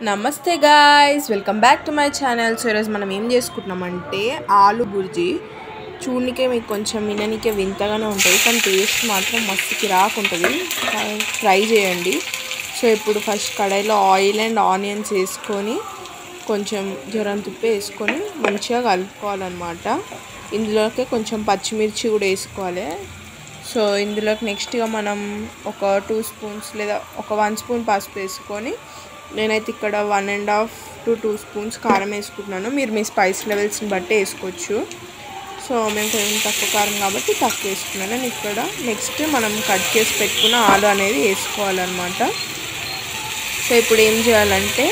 నమస్తే guys, welcome back to my channel. So ఈరోజు మనం ఏం చేసుకుంటున్నామంటే ఆలు బుర్జీ. చూడనికే మీకు కొంచెం విననికే వింతగానే ఉంటుంది, కానీ టేస్ట్ మాత్రం మస్తు కిరాక్ ఉంటుంది. ట్రై చేయండి. సో ఇప్పుడు ఫస్ట్ కడాయిలో ఆయిల్ అండ్ ఆనియన్స్ వేసుకొని కొంచెం జరంత ఉప్పు వేసుకొని మంచిగా కలుపుకోవాలన్నమాట. ఇందులోకి కొంచెం పచ్చిమిర్చి కూడా వేసుకోవాలి. సో ఇందులోకి నెక్స్ట్గా మనం ఒక 2 స్పూన్స్ లేదా ఒక 1 స్పూన్ పసుపు వేసుకొని, నేనైతే ఇక్కడ 1.5 to 2 స్పూన్స్ కారం వేసుకుంటున్నాను. మీరు మీ స్పైస్ లెవెల్స్ని బట్టి వేసుకోవచ్చు. సో మేము కొంచెం తక్కువ కారం కాబట్టి తక్కువ వేసుకున్నాను. నేను ఇక్కడ నెక్స్ట్ మనం కట్ చేసి పెట్టుకున్న ఆలు అనేది వేసుకోవాలన్నమాట. సో ఇప్పుడు ఏం చేయాలంటే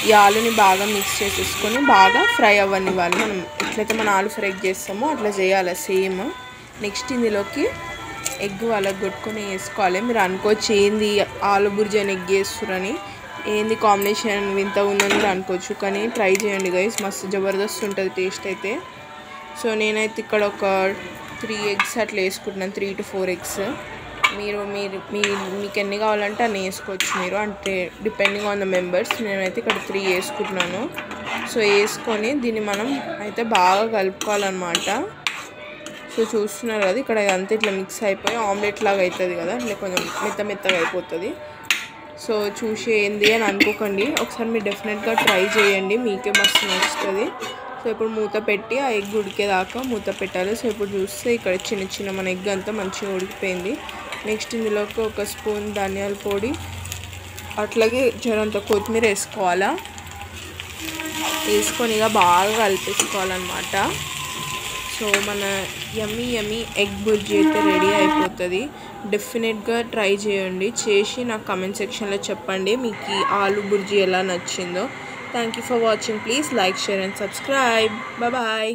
ఈ ఆలుని బాగా మిక్స్ చేసేసుకొని బాగా ఫ్రై అవ్వనివ్వాలి. మనం ఎట్లయితే మన ఆలు ఫ్రై చేస్తామో అట్లా చేయాలి సేమ్. నెక్స్ట్ ఇందులోకి ఎగ్ వలగొట్టుకొని వేసుకోవాలి. మీరు అనుకోవచ్చు ఏంది ఆలు బుర్జీ అని ఎగ్ వేస్తురని, ఏంది కాంబినేషన్ వింత ఉందని కూడా అనుకోవచ్చు, కానీ ట్రై చేయండి గైస్, మస్తు జబర్దస్త్ ఉంటుంది టేస్ట్ అయితే. సో నేనైతే ఇక్కడ ఒక 3 ఎగ్స్ అట్లా వేసుకుంటున్నాను, 3 to 4 ఎగ్స్. మీకు ఎన్ని కావాలంటే అన్ని వేసుకోవచ్చు మీరు, అంటే డిపెండింగ్ ఆన్ ద మెంబర్స్. నేనైతే ఇక్కడ 3 వేసుకుంటున్నాను. సో వేసుకొని దీన్ని మనం అయితే బాగా కలుపుకోవాలన్నమాట. సో చూస్తున్నారు కదా, ఇక్కడ అంతా ఇట్లా మిక్స్ అయిపోయి ఆమ్లెట్ లాగా అవుతుంది కదా, ఇట్లా కొంచెం మెత్తగా అయిపోతుంది. సో చూసి ఏంది అని అనుకోకండి, ఒకసారి మీరు డెఫినెట్గా ట్రై చేయండి, మీకే మస్తు నచ్చుతుంది. సో ఇప్పుడు మూత పెట్టి ఆ ఎగ్ ఉడికేదాకా మూత పెట్టాలి. సో ఇప్పుడు చూస్తే ఇక్కడ చిన్న మన ఎగ్ అంతా మంచిగా ఉడికిపోయింది. నెక్స్ట్ ఇందులోకి ఒక స్పూన్ ధనియాల పొడి, అట్లాగే జరంత కొత్తిమీర వేసుకోవాలా. వేసుకొని ఇక బాగా కలిపేసుకోవాలన్నమాట. సో మన యమ్మీ ఎగ్ బుర్జీ అయితే రెడీ అయిపోతుంది. డెఫినెట్గా ట్రై చేయండి, చేసి నాకు కామెంట్ సెక్షన్లో చెప్పండి మీకు ఈ ఆలు బుర్జీ ఎలా నచ్చిందో. Thank you for watching. Please like, share and subscribe. Bye.